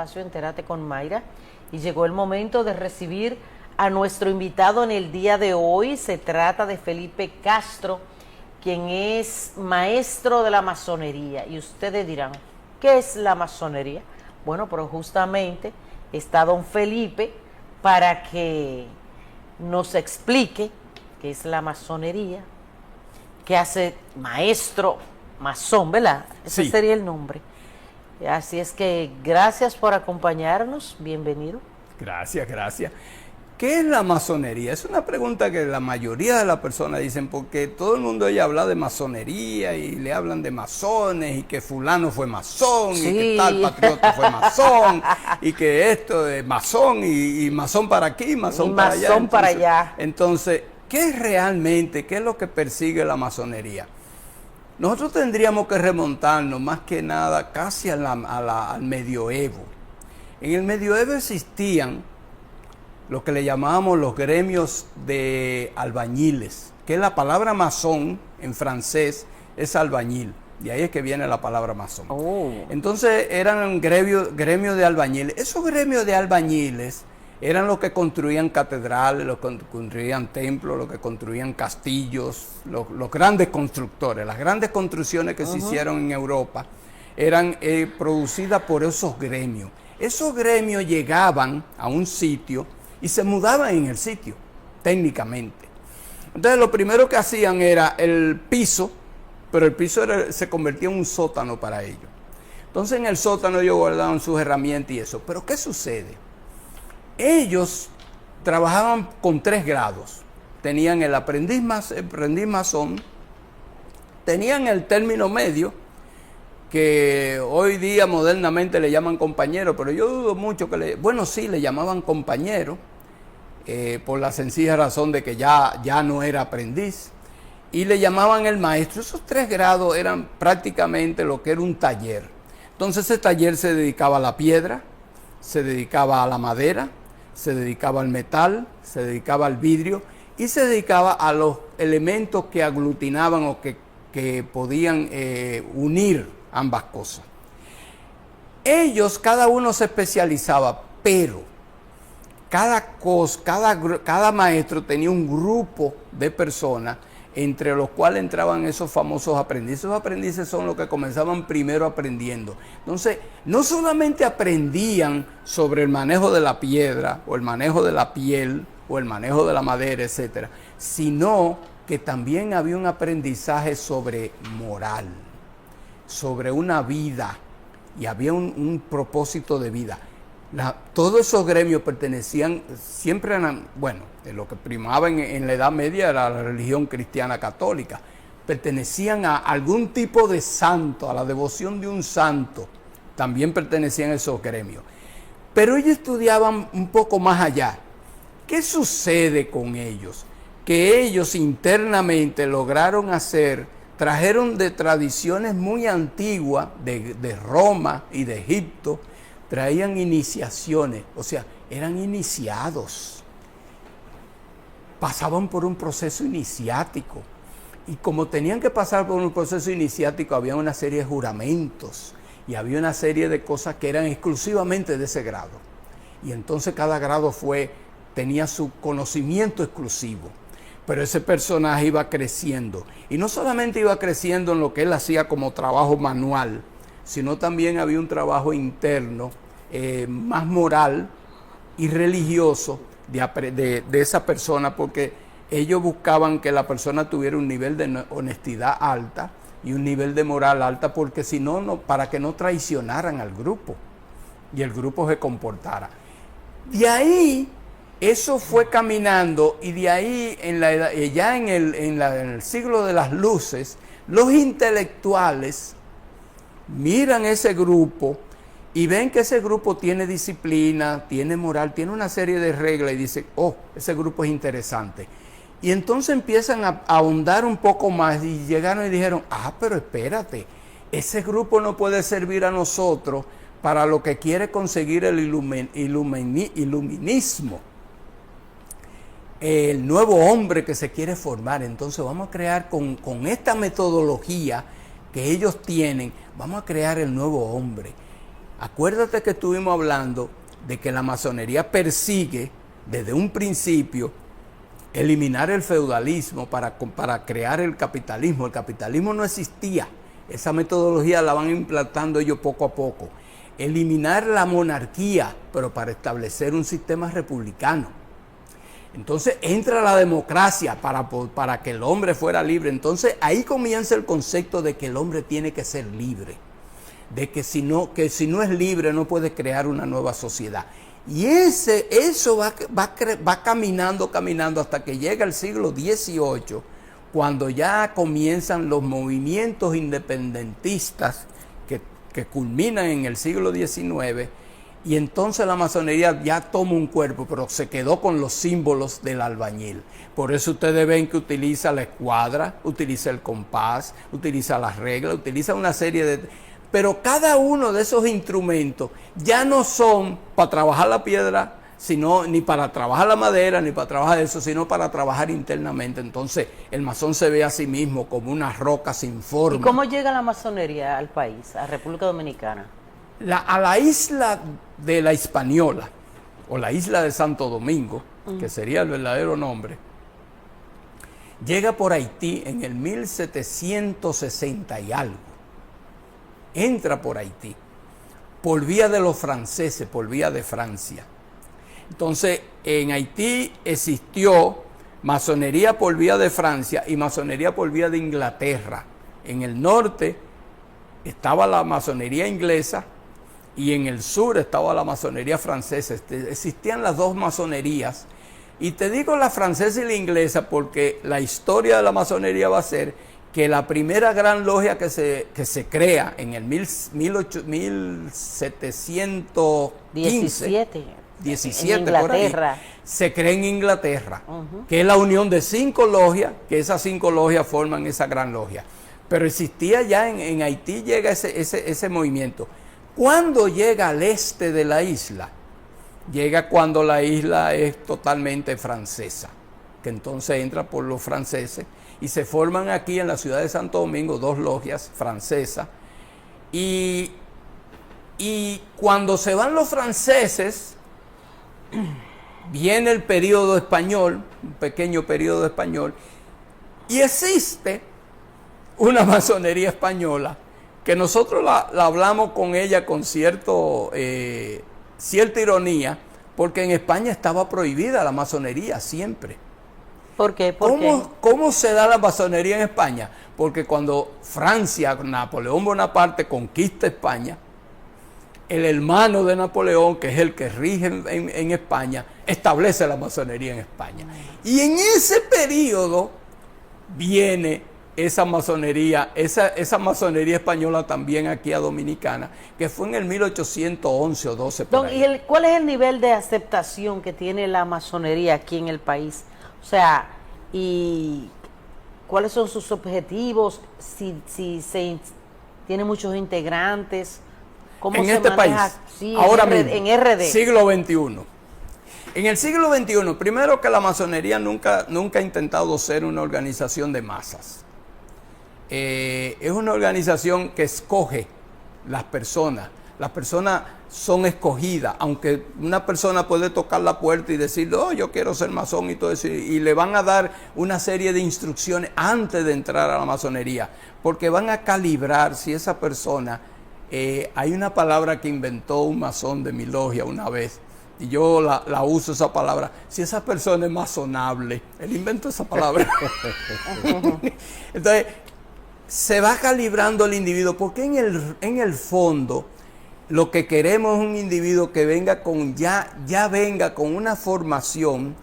espacio Entérate con Mayra y llegó el momento de recibir a nuestro invitado en el día de hoy. Se trata de Felipe Castro, quien es maestro de la masonería. Y ustedes dirán, ¿qué es la masonería? Bueno, pero justamente está don Felipe para que nos explique qué es la masonería, qué hace maestro masón, ¿verdad? Ese Sí. sería el nombre. Así es que gracias por acompañarnos, bienvenido. Gracias, gracias. ¿Qué es la masonería? Es una pregunta que la mayoría de las personas dicen, porque todo el mundo ella habla de masonería y le hablan de masones y que fulano fue masón Sí. y que tal patriota fue masón y que esto es masón y masón para aquí, masón Y para allá. masón para allá. Entonces, ¿qué es realmente, qué es lo que persigue la masonería? Nosotros tendríamos que remontarnos más que nada casi al medioevo. En el medioevo existían lo que le llamábamos los gremios de albañiles, que la palabra masón en francés es albañil, de ahí es que viene la palabra masón. Oh. Entonces eran gremios de albañiles. Esos gremios de albañiles eran los que construían catedrales, los que construían templos, los que construían castillos, los grandes constructores. Las grandes construcciones que se hicieron en Europa eran producidas por esos gremios. Esos gremios llegaban a un sitio y se mudaban en el sitio, técnicamente. Entonces lo primero que hacían era el piso, pero el piso se convertía en un sótano para ellos. Entonces en el sótano ellos guardaban sus herramientas y eso. Pero ¿qué sucede? Ellos trabajaban con 3 grados. Tenían el aprendiz masón, tenían el término medio, que hoy día modernamente le llaman compañero, pero yo dudo mucho que sí, le llamaban compañero, por la sencilla razón de que ya no era aprendiz, y le llamaban el maestro. Esos 3 grados eran prácticamente lo que era un taller. Entonces ese taller se dedicaba a la piedra, se dedicaba a la madera, se dedicaba al metal, se dedicaba al vidrio y se dedicaba a los elementos que aglutinaban o que podían unir ambas cosas. Ellos, cada uno se especializaba, pero cada maestro tenía un grupo de personas entre los cuales entraban esos famosos aprendices. Esos aprendices son los que comenzaban primero aprendiendo. Entonces, no solamente aprendían sobre el manejo de la piedra o el manejo de la piel o el manejo de la madera, etcétera, sino que también había un aprendizaje sobre moral, sobre una vida, y había un propósito de vida. Todos esos gremios pertenecían, siempre eran, lo que primaba en la Edad Media era la religión cristiana católica, pertenecían a algún tipo de santo, a la devoción de un santo, también pertenecían a esos gremios. Pero ellos estudiaban un poco más allá. ¿Qué sucede con ellos? Que ellos internamente lograron trajeron de tradiciones muy antiguas de Roma y de Egipto, traían iniciaciones, o sea, eran iniciados, pasaban por un proceso iniciático, y como tenían que pasar por un proceso iniciático, había una serie de juramentos, y había una serie de cosas que eran exclusivamente de ese grado, y entonces cada grado tenía su conocimiento exclusivo, pero ese personaje iba creciendo, y no solamente iba creciendo en lo que él hacía como trabajo manual, sino también había un trabajo interno, más moral y religioso de esa persona, porque ellos buscaban que la persona tuviera un nivel de honestidad alta y un nivel de moral alta, porque si no, para que no traicionaran al grupo y el grupo se comportara. De ahí, eso fue caminando, y de ahí, ya en el siglo de las luces, los intelectuales miran ese grupo y ven que ese grupo tiene disciplina, tiene moral, tiene una serie de reglas, y dicen, ese grupo es interesante. Y entonces empiezan a ahondar un poco más, y llegaron y dijeron, pero espérate, ese grupo no puede servir a nosotros para lo que quiere conseguir el iluminismo, el nuevo hombre que se quiere formar. Entonces vamos a crear con esta metodología que ellos tienen, vamos a crear el nuevo hombre. Acuérdate que estuvimos hablando de que la masonería persigue desde un principio eliminar el feudalismo para crear el capitalismo. El capitalismo no existía. Esa metodología la van implantando ellos poco a poco. Eliminar la monarquía, pero para establecer un sistema republicano. Entonces entra la democracia para que el hombre fuera libre. Entonces ahí comienza el concepto de que el hombre tiene que ser libre. De que si no es libre no puede crear una nueva sociedad. Y eso va caminando hasta que llega el siglo XVIII, cuando ya comienzan los movimientos independentistas que culminan en el siglo XIX, y entonces la masonería ya toma un cuerpo, pero se quedó con los símbolos del albañil. Por eso ustedes ven que utiliza la escuadra, utiliza el compás, utiliza las reglas, utiliza una serie de... Pero cada uno de esos instrumentos ya no son para trabajar la piedra, ni para trabajar la madera, ni para trabajar eso, sino para trabajar internamente. Entonces el masón se ve a sí mismo como una roca sin forma. ¿Y cómo llega la masonería al país, a República Dominicana? A la isla de la Hispaniola, o la isla de Santo Domingo, que sería el verdadero nombre, llega por Haití en el 1760 y algo. Entra por Haití, por vía de los franceses, por vía de Francia. Entonces, en Haití existió masonería por vía de Francia y masonería por vía de Inglaterra. En el norte estaba la masonería inglesa y en el sur estaba la masonería francesa. Existían las dos masonerías. Y te digo la francesa y la inglesa porque la historia de la masonería va a ser que la primera gran logia que se crea en el 1715, 17 en Inglaterra, por ahí, se crea en Inglaterra, que es la unión de 5 logias, que esas 5 logias forman esa gran logia. Pero existía ya en Haití, llega ese movimiento. ¿Cuándo llega al este de la isla? Llega cuando la isla es totalmente francesa, que entonces entra por los franceses, y se forman aquí en la ciudad de Santo Domingo 2 logias francesas. Y cuando se van los franceses, viene el periodo español, un pequeño periodo español, y existe una masonería española, que nosotros la hablamos con ella con cierta ironía, porque en España estaba prohibida la masonería siempre. ¿Por qué? ¿Cómo se da la masonería en España? Porque cuando Francia, Napoleón Bonaparte conquista España, el hermano de Napoleón, que es el que rige en España, establece la masonería en España. Y en ese periodo viene esa masonería española también aquí a Dominicana, que fue en el 1811 o 12 por ahí. ¿Y cuál es el nivel de aceptación que tiene la masonería aquí en el país? O sea, ¿y cuáles son sus objetivos? Si tiene muchos integrantes, ¿cómo en se este maneja? país, Sí, ahora mismo, en RD. siglo XXI. En el siglo XXI, primero que la masonería nunca ha intentado ser una organización de masas. Es una organización que escoge las personas. Las personas son escogidas, aunque una persona puede tocar la puerta y decir, oh, yo quiero ser masón y todo eso, y le van a dar una serie de instrucciones antes de entrar a la masonería, porque van a calibrar si esa persona, hay una palabra que inventó un masón de mi logia una vez, y yo la uso esa palabra, si esa persona es masonable, él inventó esa palabra. Entonces, se va calibrando el individuo, porque en el fondo, lo que queremos es un individuo que venga ya venga con una formación,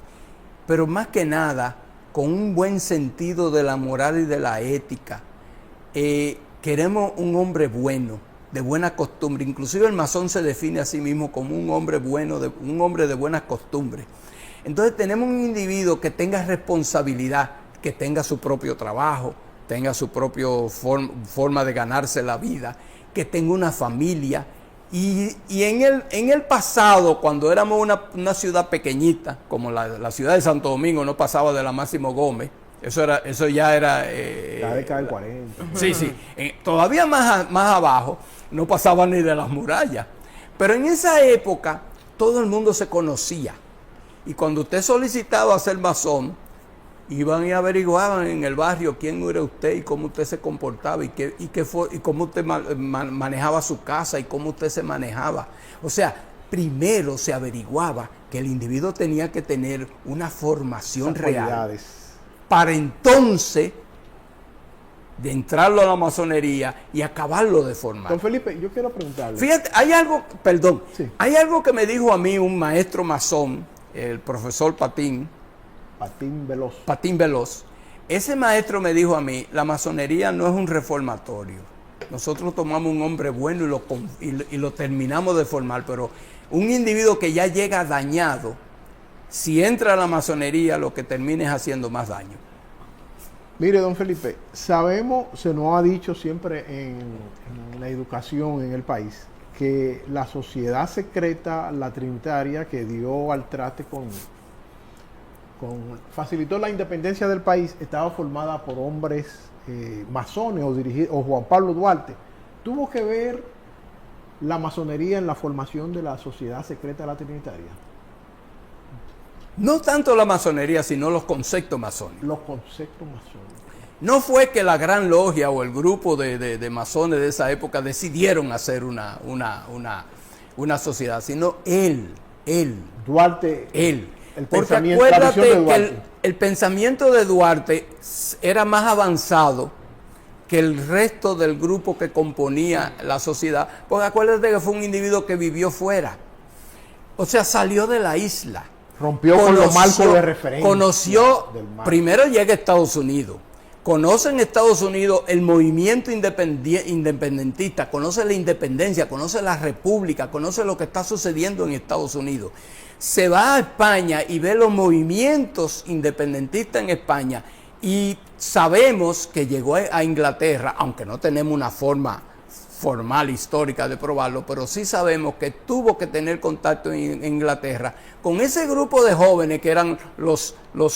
pero más que nada, con un buen sentido de la moral y de la ética. Queremos un hombre bueno, de buena costumbre. Inclusive el masón se define a sí mismo como un hombre bueno, un hombre de buenas costumbres. Entonces tenemos un individuo que tenga responsabilidad, que tenga su propio trabajo, tenga su propia forma de ganarse la vida, que tenga una familia. Y en el pasado, cuando éramos una ciudad pequeñita, como la ciudad de Santo Domingo, no pasaba de la Máximo Gómez, eso ya era... la década del 40. Sí, todavía más abajo, no pasaba ni de las murallas. Pero en esa época todo el mundo se conocía. Y cuando usted solicitaba ser masón, iban y averiguaban en el barrio quién era usted y cómo usted se comportaba y cómo usted manejaba su casa y cómo usted se manejaba. O sea, primero se averiguaba que el individuo tenía que tener una formación real para entonces de entrarlo a la masonería y acabarlo de formar. Don Felipe, yo quiero preguntarle. Fíjate, hay algo que me dijo a mí un maestro masón, el profesor Patín Veloz. Ese maestro me dijo a mí, la masonería no es un reformatorio. Nosotros tomamos un hombre bueno y lo terminamos de formar, pero un individuo que ya llega dañado, si entra a la masonería, lo que termina es haciendo más daño. Mire, don Felipe, sabemos, se nos ha dicho siempre en la educación en el país, que la sociedad secreta, la trinitaria, que dio al traste facilitó la independencia del país, estaba formada por hombres masones o Juan Pablo Duarte. ¿Tuvo que ver la masonería en la formación de la sociedad secreta la trinitaria? No tanto la masonería, sino los conceptos masónicos. Los conceptos masónicos. No fue que la gran logia o el grupo de masones de esa época decidieron hacer una sociedad, sino Duarte. Porque acuérdate que el pensamiento de Duarte era más avanzado que el resto del grupo que componía la sociedad. Porque acuérdate que fue un individuo que vivió fuera. O sea, salió de la isla. Rompió con los marcos de referencia. Primero llega a Estados Unidos. Conoce en Estados Unidos el movimiento independentista, conoce la independencia, conoce la república, conoce lo que está sucediendo en Estados Unidos. Se va a España y ve los movimientos independentistas en España y sabemos que llegó a Inglaterra, aunque no tenemos una forma formal histórica de probarlo, pero sí sabemos que tuvo que tener contacto en Inglaterra con ese grupo de jóvenes que eran los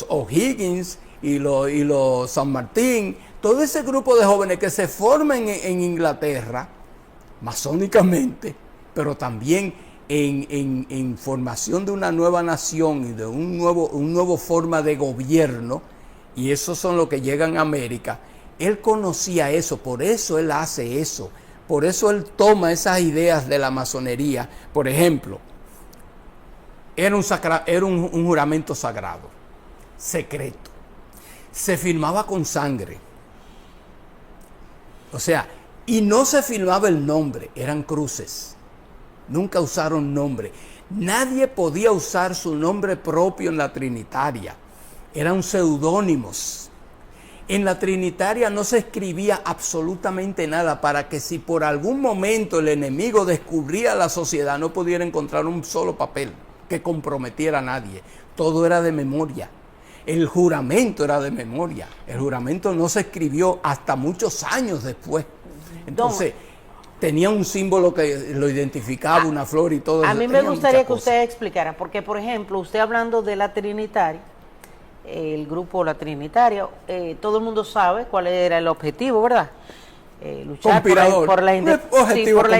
O'Higgins y los San Martín, todo ese grupo de jóvenes que se forman en Inglaterra masónicamente, pero también en formación de una nueva nación y de un nuevo forma de gobierno, y esos son los que llegan a América. Él conocía eso, por eso él hace eso, por eso él toma esas ideas de la masonería. Por ejemplo, era un juramento sagrado, secreto, se firmaba con sangre, o sea, y no se firmaba el nombre, eran cruces. Nunca usaron nombre. Nadie podía usar su nombre propio en la Trinitaria. Eran seudónimos. En la Trinitaria no se escribía absolutamente nada para que si por algún momento el enemigo descubría la sociedad no pudiera encontrar un solo papel que comprometiera a nadie. Todo era de memoria. El juramento era de memoria. El juramento no se escribió hasta muchos años después. Entonces, tenía un símbolo que lo identificaba, una flor y todo eso. A mí me gustaría que usted explicara, porque por ejemplo, usted hablando de la Trinitaria, el grupo La Trinitaria, todo el mundo sabe cuál era el objetivo, ¿verdad? Luchar por la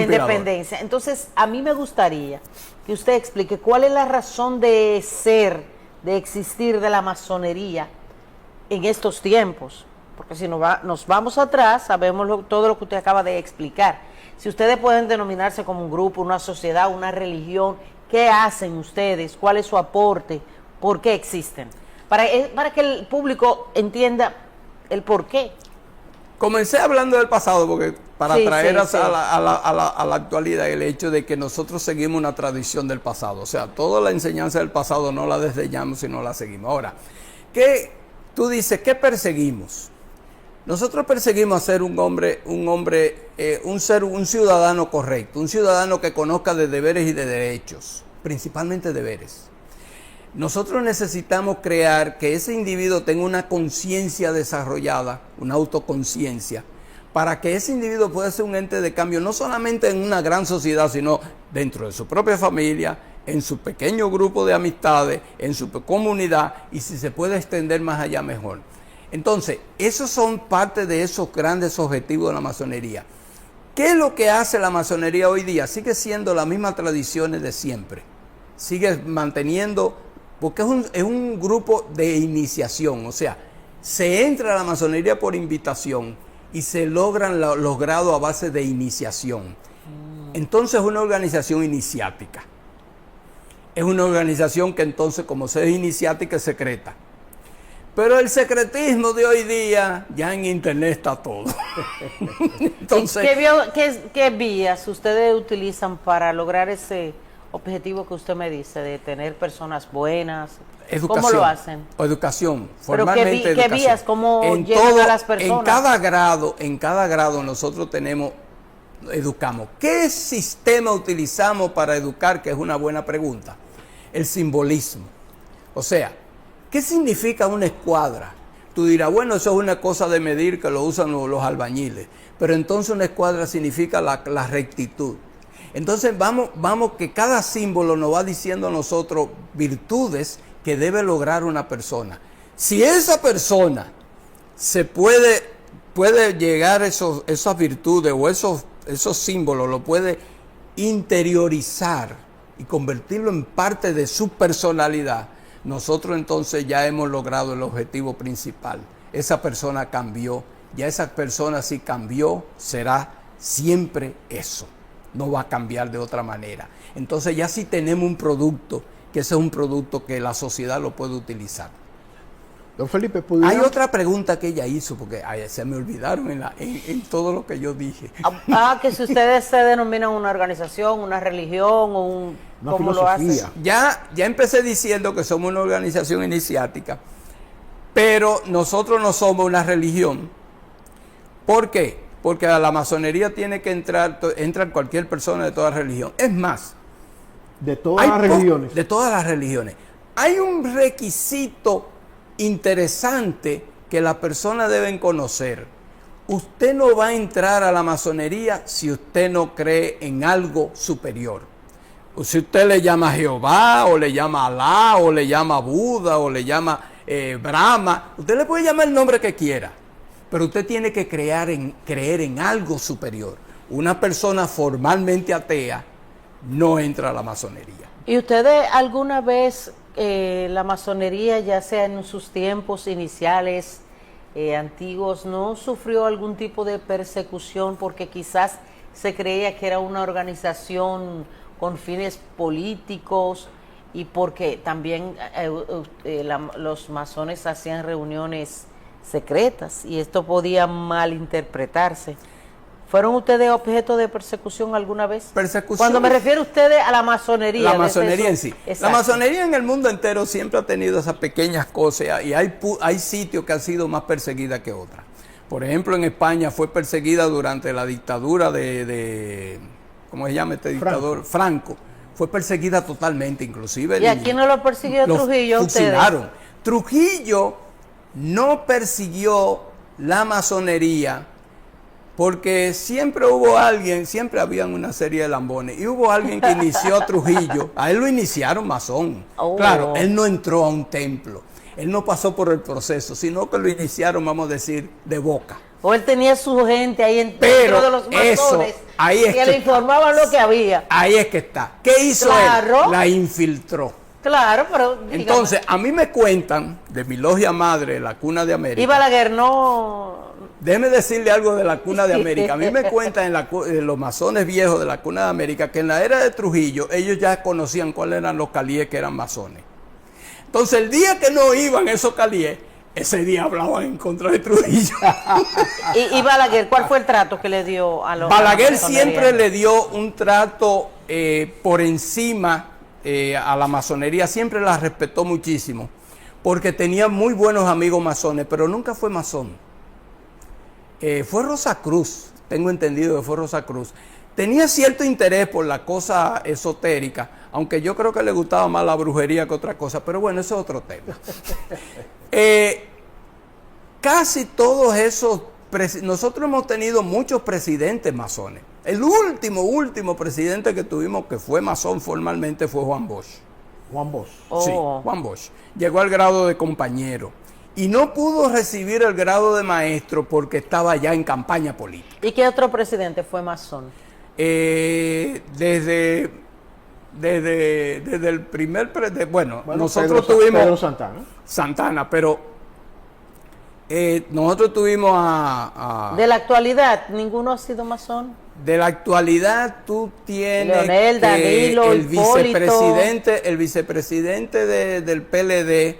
independencia. Entonces, a mí me gustaría que usted explique cuál es la razón de ser, de existir de la masonería en estos tiempos. Porque si nos vamos atrás, sabemos todo lo que usted acaba de explicar. Si ustedes pueden denominarse como un grupo, una sociedad, una religión, ¿qué hacen ustedes? ¿Cuál es su aporte? ¿Por qué existen? Para que el público entienda el por qué. Comencé hablando del pasado porque para traer a la actualidad el hecho de que nosotros seguimos una tradición del pasado. O sea, toda la enseñanza del pasado no la desdeñamos, sino la seguimos. Ahora, tú dices, ¿qué perseguimos? Nosotros perseguimos a ser un ciudadano correcto, un ciudadano que conozca de deberes y de derechos, principalmente deberes. Nosotros necesitamos crear que ese individuo tenga una conciencia desarrollada, una autoconciencia, para que ese individuo pueda ser un ente de cambio, no solamente en una gran sociedad, sino dentro de su propia familia, en su pequeño grupo de amistades, en su comunidad, y si se puede extender más allá, mejor. Entonces, esos son parte de esos grandes objetivos de la masonería. ¿Qué es lo que hace la masonería hoy día? Sigue siendo las mismas tradiciones de siempre. Sigue manteniendo, porque es un grupo de iniciación, o sea, se entra a la masonería por invitación y se logran los grados a base de iniciación. Entonces es una organización iniciática. Es una organización que entonces, como se es iniciática, es secreta. Pero el secretismo de hoy día, ya en internet está todo. Entonces, ¿Qué vías ustedes utilizan para lograr ese objetivo que usted me dice, de tener personas buenas? educación. ¿Cómo lo hacen? Educación, ¿Pero formalmente qué educación. vías? ¿Cómo En llegan todo, a las personas? en cada grado nosotros educamos. ¿Qué sistema utilizamos para educar? Que es una buena pregunta. El simbolismo. O sea, ¿qué significa una escuadra? Tú dirás, bueno, eso es una cosa de medir que lo usan los albañiles. Pero entonces una escuadra significa la rectitud. Entonces vamos que cada símbolo nos va diciendo a nosotros virtudes que debe lograr una persona. Si esa persona se puede llegar a esas virtudes o esos símbolos, lo puede interiorizar y convertirlo en parte de su personalidad, nosotros entonces ya hemos logrado el objetivo principal. Esa persona cambió, ya esa persona si cambió, será siempre eso. No va a cambiar de otra manera. Entonces ya si tenemos un producto, que ese es un producto que la sociedad lo puede utilizar. Don Felipe, hay otra pregunta que ella hizo, porque se me olvidaron en todo lo que yo dije. Que si ustedes se denominan una organización, una religión o ¿cómo lo hacen? Ya empecé diciendo que somos una organización iniciática, pero nosotros no somos una religión. ¿Por qué? Porque a la masonería tiene que entra cualquier persona de toda religión. Es más, de todas las religiones. De todas las religiones. Hay un requisito interesante que las personas deben conocer. Usted no va a entrar a la masonería si usted no cree en algo superior. Si usted le llama a Jehová, o le llama a Alá, o le llama a Buda, o le llama Brahma, usted le puede llamar el nombre que quiera, pero usted tiene que creer en algo superior. Una persona formalmente atea no entra a la masonería. ¿Y ustedes alguna vez la masonería, ya sea en sus tiempos iniciales, antiguos, no sufrió algún tipo de persecución porque quizás se creía que era una organización con fines políticos y porque también los masones hacían reuniones secretas y esto podía malinterpretarse? ¿Fueron ustedes objeto de persecución alguna vez? Persecución. Cuando me refiero a ustedes a la masonería. La masonería en sí. Exacto. La masonería en el mundo entero siempre ha tenido esas pequeñas cosas y hay sitios que han sido más perseguidas que otras. Por ejemplo, en España fue perseguida durante la dictadura de ¿cómo se llama este dictador? Franco. Fue perseguida totalmente, inclusive. ¿Y a quién no lo persiguió Trujillo? Fusilaron. Trujillo no persiguió la masonería porque siempre había una serie de lambones, y hubo alguien que inició a Trujillo, a él lo iniciaron masón. Claro, él no entró a un templo, él no pasó por el proceso, sino que lo iniciaron, vamos a decir, de boca. O él tenía su gente ahí dentro de los masones, que le informaban lo que había. Ahí es que está. ¿Qué hizo él? La infiltró. Claro, pero entonces, a mí me cuentan de mi logia madre, la Cuna de América. Y Balaguer no... Déjeme decirle algo de la Cuna de América. A mí me cuentan en los masones viejos de la Cuna de América que en la era de Trujillo ellos ya conocían cuáles eran los calíes que eran masones. Entonces, el día que no iban esos calíes, ese día hablaban en contra de Trujillo. ¿Y Balaguer, cuál fue el trato que le dio a los... Balaguer siempre le dio un trato por encima a la masonería, siempre la respetó muchísimo, porque tenía muy buenos amigos masones, pero nunca fue masón. Fue Rosacruz, tengo entendido que fue Rosacruz. Tenía cierto interés por la cosa esotérica, aunque yo creo que le gustaba más la brujería que otra cosa, pero bueno, eso es otro tema. Casi todos esos, nosotros hemos tenido muchos presidentes masones. El último presidente que tuvimos que fue masón formalmente fue Juan Bosch. Juan Bosch. Sí, Juan Bosch. Llegó al grado de compañero. y no pudo recibir el grado de maestro porque estaba ya en campaña política. ¿Y qué otro presidente fue masón? Desde el primer... Bueno, nosotros tuvimos... Pedro Santana. Santana, pero nosotros tuvimos De la actualidad, ¿ninguno ha sido masón? De la actualidad tú tienes Leonel, Danilo, el Hipólito. vicepresidente del PLD,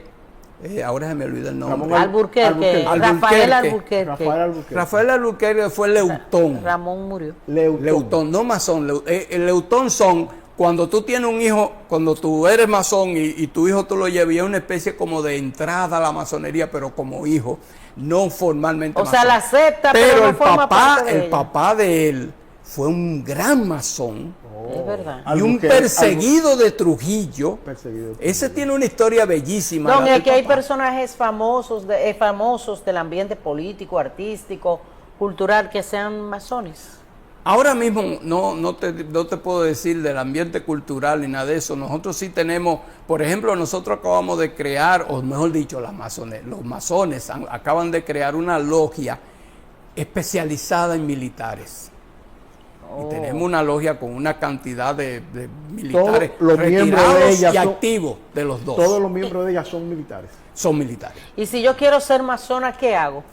ahora se me olvida el nombre. Alburquerque. Rafael Alburquerque. Rafael Alburquerque fue Leutón. Ramón murió. Leutón, no masón. El Leutón son, cuando tú tienes un hijo, cuando tú eres masón y tu hijo tú lo llevas, es una especie como de entrada a la masonería, pero como hijo, no formalmente O masón. sea, la acepta, pero no forma parte de el ella. papá de él fue un gran masón. Es verdad. Y un perseguido de Trujillo. Ese tiene una historia bellísima. Don, aquí hay personajes famosos del ambiente político, artístico, cultural, que sean masones. Ahora mismo no te puedo decir del ambiente cultural ni nada de eso. Nosotros sí tenemos, por ejemplo, nosotros acabamos de crear, o mejor dicho, los masones acaban de crear una logia especializada en militares. Y tenemos una logia con una cantidad de militares retirados y activos de los dos. Todos los miembros de ella son militares. Son militares. Y si yo quiero ser masona, ¿qué hago?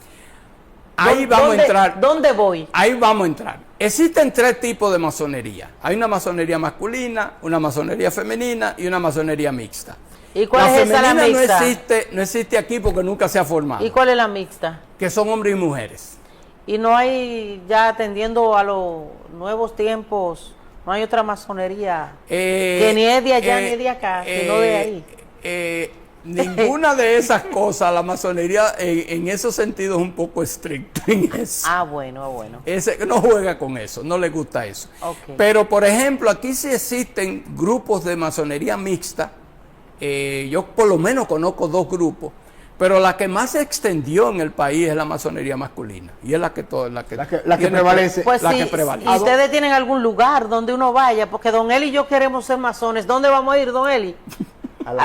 Ahí vamos a entrar. ¿Dónde voy? Ahí vamos a entrar. Existen tres tipos de masonería. Hay una masonería masculina, una masonería femenina y una masonería mixta. ¿Y cuál es esa la mixta? No existe aquí porque nunca se ha formado. ¿Y cuál es la mixta? Que son hombres y mujeres. Y no hay, ya atendiendo a los nuevos tiempos, no hay otra masonería que ni es de allá ni de acá, sino de ahí. Ninguna de esas cosas, la masonería en esos sentidos es un poco estricta en eso. Bueno. No juega con eso, no le gusta eso. Okay. Pero, por ejemplo, aquí sí existen grupos de masonería mixta. Yo por lo menos conozco 2 grupos. Pero la que más se extendió en el país es la masonería masculina. Y es la que prevalece. Pues sí, y ustedes tienen algún lugar donde uno vaya, porque don Eli y yo queremos ser masones. ¿Dónde vamos a ir, don Eli?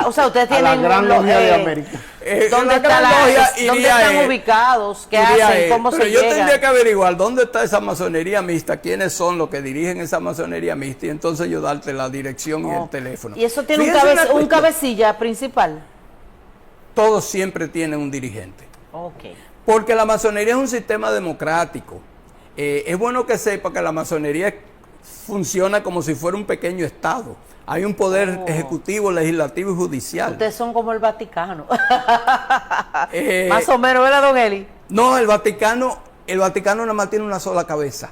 O sea, ustedes tienen a la Gran Logia de América. ¿Dónde están ubicados? ¿Qué hacen? ¿Cómo se llega? Yo tendría que averiguar dónde está esa masonería mixta, quiénes son los que dirigen esa masonería mixta, y entonces yo darte la dirección y el teléfono. ¿Y eso tiene un cabecilla principal? Todos siempre tienen un dirigente. Okay. Porque la masonería es un sistema democrático. Es bueno que sepa que la masonería funciona como si fuera un pequeño estado. Hay un poder ejecutivo, legislativo y judicial. Ustedes son como el Vaticano. Más o menos, ¿verdad, don Eli? No, el Vaticano nada más tiene una sola cabeza.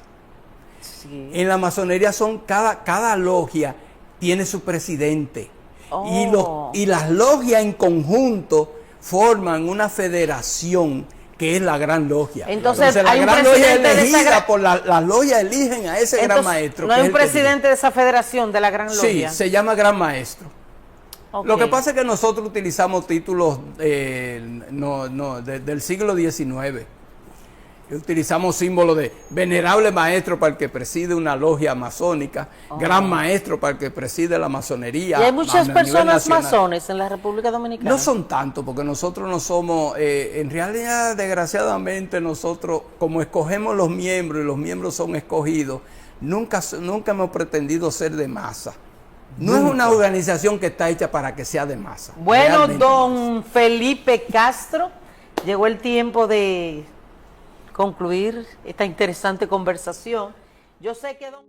Sí. En la masonería cada logia tiene su presidente. Y las logias en conjunto forman una federación que es la Gran Logia. Entonces la hay Gran un Logia es presidente elegida por las logias eligen a ese gran maestro. ¿No hay un presidente de esa federación, de la Gran Logia? Sí, se llama Gran Maestro. Okay. Lo que pasa es que nosotros utilizamos títulos del siglo XIX. Utilizamos símbolos de venerable maestro para el que preside una logia masónica, gran maestro para el que preside la masonería. ¿Y hay muchas personas masones en la República Dominicana? No son tantos, porque nosotros no somos, en realidad, desgraciadamente, nosotros, como escogemos los miembros y los miembros son escogidos, nunca hemos pretendido ser de masa. No es una organización que está hecha para que sea de masa. Bueno, don Felipe Castro, llegó el tiempo de concluir esta interesante conversación. Yo sé que don